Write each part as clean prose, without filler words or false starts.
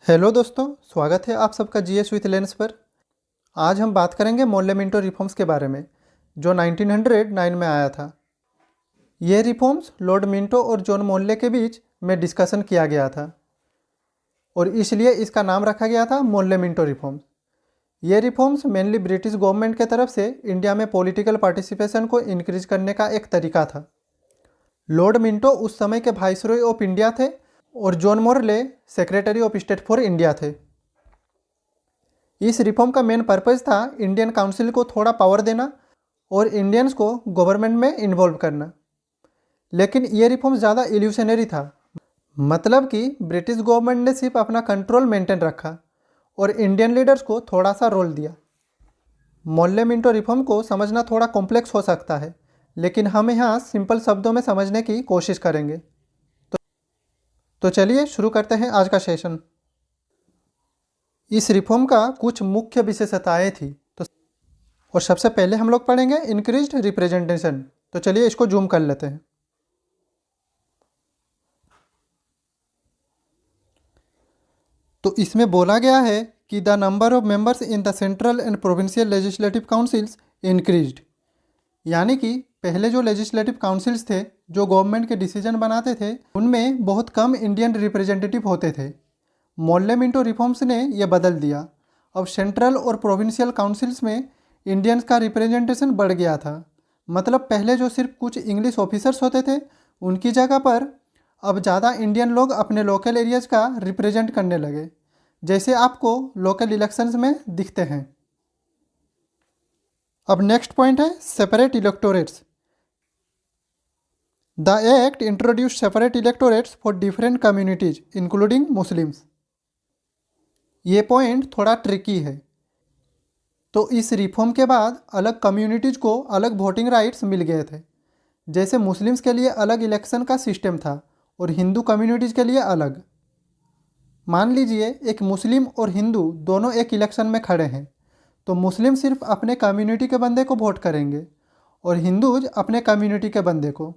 Hello दोस्तों, स्वागत है आप सबका जीएस विथ लेंस पर। आज हम बात करेंगे मोल्ले मिंटो रिफॉर्म्स के बारे में, जो 1909 में आया था। ये रिफॉर्म्स लॉर्ड मिंटो और जॉन मोल्ले के बीच में डिस्कशन किया गया था और इसलिए इसका नाम रखा गया था मोल्ले मिंटो रिफॉर्म्स। ये रिफॉर्म्स मेनली ब्रिटिश गवर्नमेंट के तरफ से इंडिया में पॉलिटिकल पार्टिसिपेशन को इंक्रीज करने का एक तरीका था। लॉर्ड मिंटो उस समय के वाइसरॉय ऑफ इंडिया थे और John Morley secretary of state for India थे। इस रिफॉर्म का मेन पर्पज़ था इंडियन काउंसिल को थोड़ा पावर देना और इंडियंस को गवर्नमेंट में इन्वॉल्व करना। लेकिन ये रिफॉर्म ज़्यादा इल्यूशनरी था, मतलब कि ब्रिटिश गवर्नमेंट ने सिर्फ अपना कंट्रोल मेंटेन रखा और इंडियन लीडर्स को थोड़ा सा रोल दिया। मोल्ले मिंटो रिफॉर्म को समझना थोड़ा कॉम्प्लेक्स हो सकता है, लेकिन हम यहाँ सिंपल शब्दों में समझने की कोशिश करेंगे। तो चलिए शुरू करते हैं आज का सेशन। इस रिफॉर्म का कुछ मुख्य विशेषताएं थी और सबसे पहले हम लोग पढ़ेंगे इंक्रीज्ड रिप्रेजेंटेशन। तो चलिए इसको जूम कर लेते हैं। तो इसमें बोला गया है कि the number of members in the central and provincial legislative councils increased, यानी कि पहले जो लेजिस्लेटिव काउंसिल्स थे जो गवर्नमेंट के डिसीजन बनाते थे, उनमें बहुत कम इंडियन रिप्रेजेंटेटिव होते थे। मोल्ले मिंटो रिफॉर्म्स ने यह बदल दिया। अब सेंट्रल और प्रोविंशियल काउंसिल्स में इंडियंस का रिप्रेजेंटेशन बढ़ गया था। मतलब पहले जो सिर्फ कुछ इंग्लिश ऑफिसर्स होते थे, उनकी जगह पर अब ज़्यादा इंडियन लोग अपने लोकल एरियाज़ का रिप्रेजेंट करने लगे, जैसे आपको लोकल इलेक्शंस में दिखते हैं। अब नेक्स्ट पॉइंट है separate electorates. The act introduce separate electorates for different communities including Muslims. ये पॉइंट थोड़ा ट्रिकी है। तो इस रिफॉर्म के बाद अलग कम्युनिटीज़ को अलग वोटिंग राइट्स मिल गए थे। जैसे मुस्लिम्स के लिए अलग इलेक्शन का सिस्टम था और हिंदू कम्युनिटीज़ के लिए अलग। मान लीजिए एक मुस्लिम और हिंदू दोनों एक इलेक्शन में खड़े हैं, तो मुस्लिम सिर्फ अपने कम्युनिटी के बंदे को वोट करेंगे और हिंदूज अपने कम्युनिटी के बंदे को।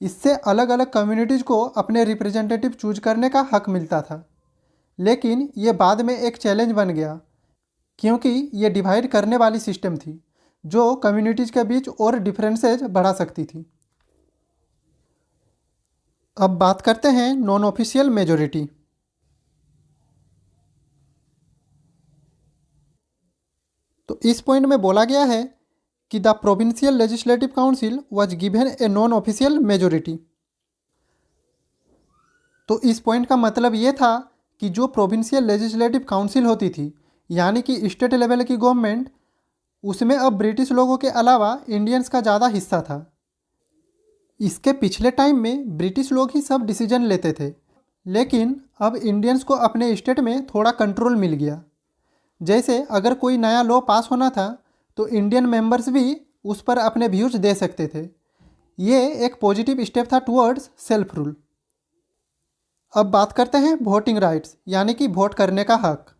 इससे अलग अलग कम्युनिटीज़ को अपने रिप्रेजेंटेटिव चूज करने का हक मिलता था। लेकिन ये बाद में एक चैलेंज बन गया, क्योंकि ये डिवाइड करने वाली सिस्टम थी जो कम्युनिटीज़ के बीच और डिफरेंसेज बढ़ा सकती थी। अब बात करते हैं नॉन ऑफिशियल मेजोरिटी। तो इस पॉइंट में बोला गया है कि the provincial legislative council was given a non official majority. तो इस पॉइंट का मतलब ये था कि जो प्रोविंशियल लेजिस्लेटिव काउंसिल होती थी, यानी कि स्टेट लेवल की गवर्नमेंट, उसमें अब ब्रिटिश लोगों के अलावा इंडियंस का ज़्यादा हिस्सा था। इसके पिछले टाइम में ब्रिटिश लोग ही सब डिसीजन लेते थे, लेकिन अब इंडियंस को अपने स्टेट में थोड़ा कंट्रोल मिल गया। जैसे अगर कोई नया लॉ पास होना था तो इंडियन मेंबर्स भी उस पर अपने व्यूज दे सकते थे। ये एक पॉजिटिव स्टेप था टुवर्ड्स सेल्फ रूल। अब बात करते हैं वोटिंग राइट्स, यानी कि वोट करने का हक।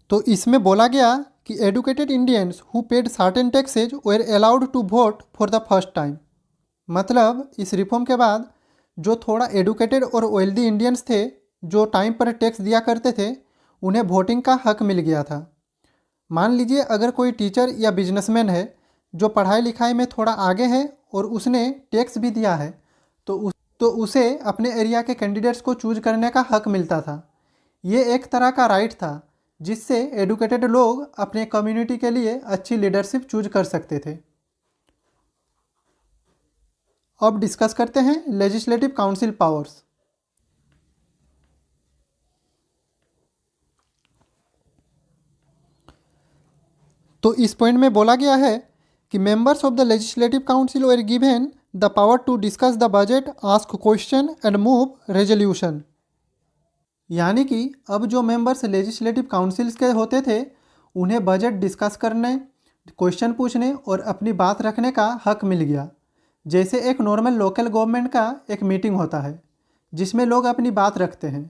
तो इसमें बोला गया कि educated Indians who paid certain taxes were allowed to vote for the first time. मतलब इस रिफॉर्म के बाद जो थोड़ा एडुकेटेड और वेल्दी इंडियंस थे, जो टाइम पर टैक्स दिया करते थे, उन्हें वोटिंग का हक मिल गया था। मान लीजिए अगर कोई टीचर या बिजनेसमैन है जो पढ़ाई लिखाई में थोड़ा आगे है और उसने टैक्स भी दिया है, तो उसे अपने एरिया के कैंडिडेट्स को चूज करने का हक मिलता था। ये एक तरह का राइट था जिससे एडुकेटेड लोग अपने कम्युनिटी के लिए अच्छी लीडरशिप चूज कर सकते थे। अब डिस्कस करते हैं लेजिस्लेटिव काउंसिल पावर्स। तो इस पॉइंट में बोला गया है कि members of the legislative council were given the power to discuss the budget, ask question and move resolution. यानी कि अब जो मेंबर्स लेजिस्लेटिव काउंसिल्स के होते थे, उन्हें बजट डिस्कस करने, क्वेश्चन पूछने और अपनी बात रखने का हक मिल गया। जैसे एक नॉर्मल लोकल गवर्नमेंट का एक मीटिंग होता है जिसमें लोग अपनी बात रखते हैं,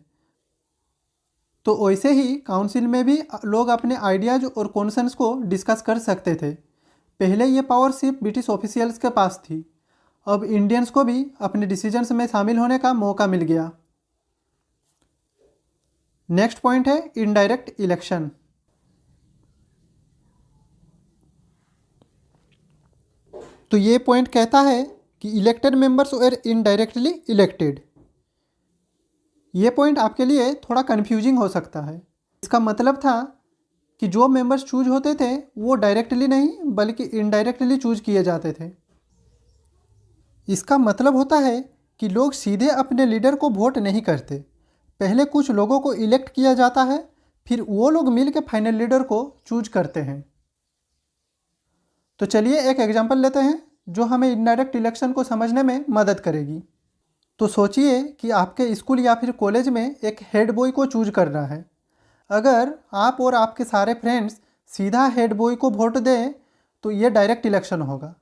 तो वैसे ही काउंसिल में भी लोग अपने आइडियाज़ और कॉन्सर्न्स को डिस्कस कर सकते थे। पहले ये पावर सिर्फ ब्रिटिश ऑफिशियल्स के पास थी, अब इंडियंस को भी अपने डिसीजंस में शामिल होने का मौका मिल गया। नेक्स्ट पॉइंट है इनडायरेक्ट इलेक्शन। तो ये पॉइंट कहता है कि इलेक्टेड मेंबर्स वर इनडायरेक्टली इलेक्टेड। ये पॉइंट आपके लिए थोड़ा कन्फ्यूजिंग हो सकता है। इसका मतलब था कि जो मेंबर्स चूज होते थे वो डायरेक्टली नहीं बल्कि इनडायरेक्टली चूज किए जाते थे। इसका मतलब होता है कि लोग सीधे अपने लीडर को वोट नहीं करते, पहले कुछ लोगों को इलेक्ट किया जाता है, फिर वो लोग मिल के फाइनल लीडर को चूज करते हैं। तो चलिए एक एग्जांपल लेते हैं जो हमें इनडायरेक्ट इलेक्शन को समझने में मदद करेगी। तो सोचिए कि आपके स्कूल या फिर कॉलेज में एक हेड बॉय को चूज करना है। अगर आप और आपके सारे फ्रेंड्स सीधा हेड बॉय को वोट दें तो ये डायरेक्ट इलेक्शन होगा।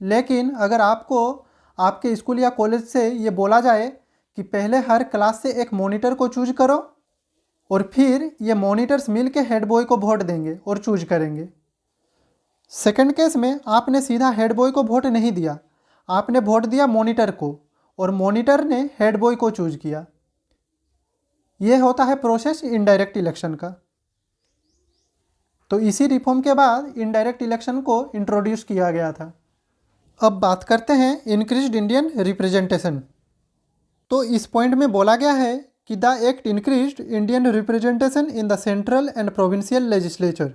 लेकिन अगर आपको आपके स्कूल या कॉलेज से ये बोला जाए कि पहले हर क्लास से एक मॉनिटर को चूज करो और फिर ये मॉनिटर्स मिल के हेड बॉय को वोट देंगे और चूज करेंगे। सेकंड केस में आपने सीधा हेड बॉय को वोट नहीं दिया, आपने वोट दिया मॉनिटर को और मॉनिटर ने हेड बॉय को चूज किया। यह होता है प्रोसेस इनडायरेक्ट इलेक्शन का। तो इसी रिफॉर्म के बाद इनडायरेक्ट इलेक्शन को इंट्रोड्यूस किया गया था। अब बात करते हैं इंक्रीज्ड इंडियन रिप्रेजेंटेशन। तो इस पॉइंट में बोला गया है कि the act increased Indian representation in the central and provincial legislature.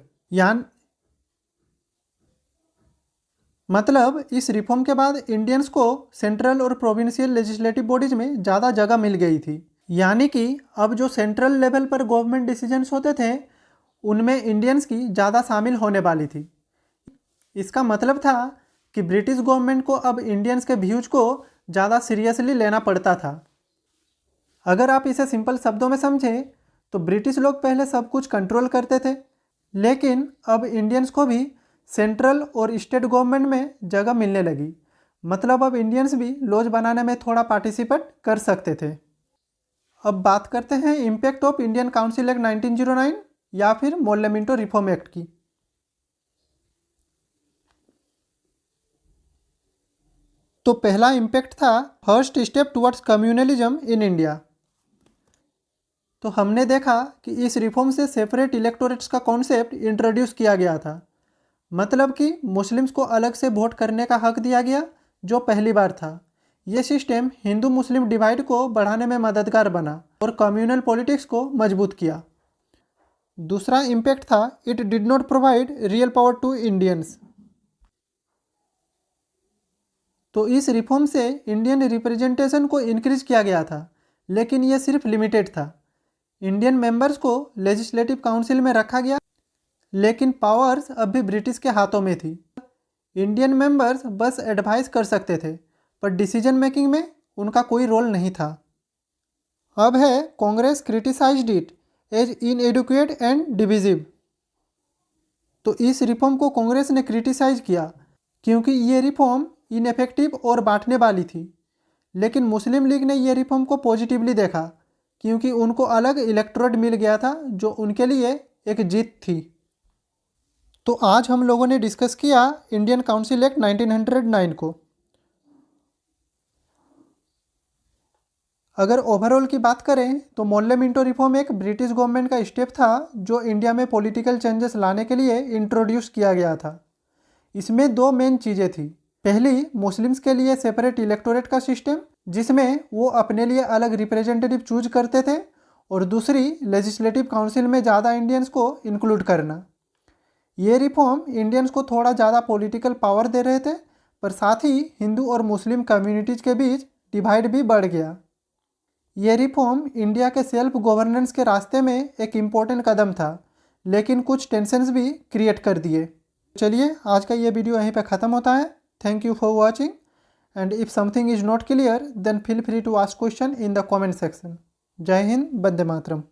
मतलब इस रिफॉर्म के बाद इंडियंस को सेंट्रल और प्रोविंशियल लेजिस्लेटिव बॉडीज में ज़्यादा जगह मिल गई थी। यानी कि अब जो सेंट्रल लेवल पर गवर्नमेंट डिसीजंस होते थे उनमें इंडियंस की ज़्यादा शामिल होने वाली थी। इसका मतलब था कि ब्रिटिश गवर्नमेंट को अब इंडियंस के व्यूज को ज़्यादा सीरियसली लेना पड़ता था। अगर आप इसे सिंपल शब्दों में समझें तो ब्रिटिश लोग पहले सब कुछ कंट्रोल करते थे, लेकिन अब इंडियंस को भी सेंट्रल और स्टेट गवर्नमेंट में जगह मिलने लगी। मतलब अब इंडियंस भी लॉज बनाने में थोड़ा पार्टिसिपेट कर सकते थे। अब बात करते हैं impact of Indian council act 1909 या फिर मोर्लेमिंटो रिफॉर्म एक्ट की। तो पहला इम्पैक्ट था first step towards communalism in India. तो हमने देखा कि इस रिफॉर्म से सेपरेट इलेक्टोरेट्स का कॉन्सेप्ट इंट्रोड्यूस किया गया था। मतलब कि मुस्लिम्स को अलग से वोट करने का हक दिया गया जो पहली बार था। ये सिस्टम हिंदू मुस्लिम डिवाइड को बढ़ाने में मददगार बना और कम्युनल पॉलिटिक्स को मजबूत किया। दूसरा इम्पैक्ट था it did not provide real power to Indians. तो इस रिफॉर्म से इंडियन रिप्रेजेंटेशन को इंक्रीज किया गया था, लेकिन ये सिर्फ लिमिटेड था। इंडियन मेंबर्स को लेजिस्लेटिव काउंसिल में रखा गया, लेकिन पावर्स अब भी ब्रिटिश के हाथों में थी। इंडियन मेंबर्स बस एडवाइस कर सकते थे, पर डिसीजन मेकिंग में उनका कोई रोल नहीं था। अब है Congress criticised it as inadequate and divisive. तो इस रिफॉर्म को कांग्रेस ने क्रिटिसाइज किया क्योंकि ये रिफॉर्म इनएफेक्टिव और बांटने वाली थी। लेकिन मुस्लिम लीग ने ये रिफॉर्म को पॉजिटिवली देखा क्योंकि उनको अलग इलेक्टोरेट मिल गया था जो उनके लिए एक जीत थी। तो आज हम लोगों ने डिस्कस किया इंडियन काउंसिल एक्ट 1909 को। अगर ओवरऑल की बात करें तो मोर्लेमिंटो रिफॉर्म एक ब्रिटिश गवर्नमेंट का स्टेप था जो इंडिया में पॉलिटिकल चेंजेस लाने के लिए इंट्रोड्यूस किया गया था। इसमें दो मेन चीज़ें थी। पहली, मुस्लिम्स के लिए सेपरेट इलेक्टोरेट का सिस्टम जिसमें वो अपने लिए अलग रिप्रेजेंटेटिव चूज करते थे, और दूसरी लेजिस्लेटिव काउंसिल में ज़्यादा इंडियंस को इंक्लूड करना। ये रिफॉर्म इंडियंस को थोड़ा ज़्यादा पॉलिटिकल पावर दे रहे थे, पर साथ ही हिंदू और मुस्लिम कम्युनिटीज़ के बीच डिवाइड भी बढ़ गया। ये रिफॉर्म इंडिया के सेल्फ गवर्नेंस के रास्ते में एक इम्पोर्टेंट कदम था, लेकिन कुछ टेंशन्स भी क्रिएट कर दिए। चलिए आज का ये वीडियो यहीं पे ख़त्म होता है। Thank you for watching, and if something is not clear then feel free to ask question in the comment section. जय हिंद, वंदे मातरम।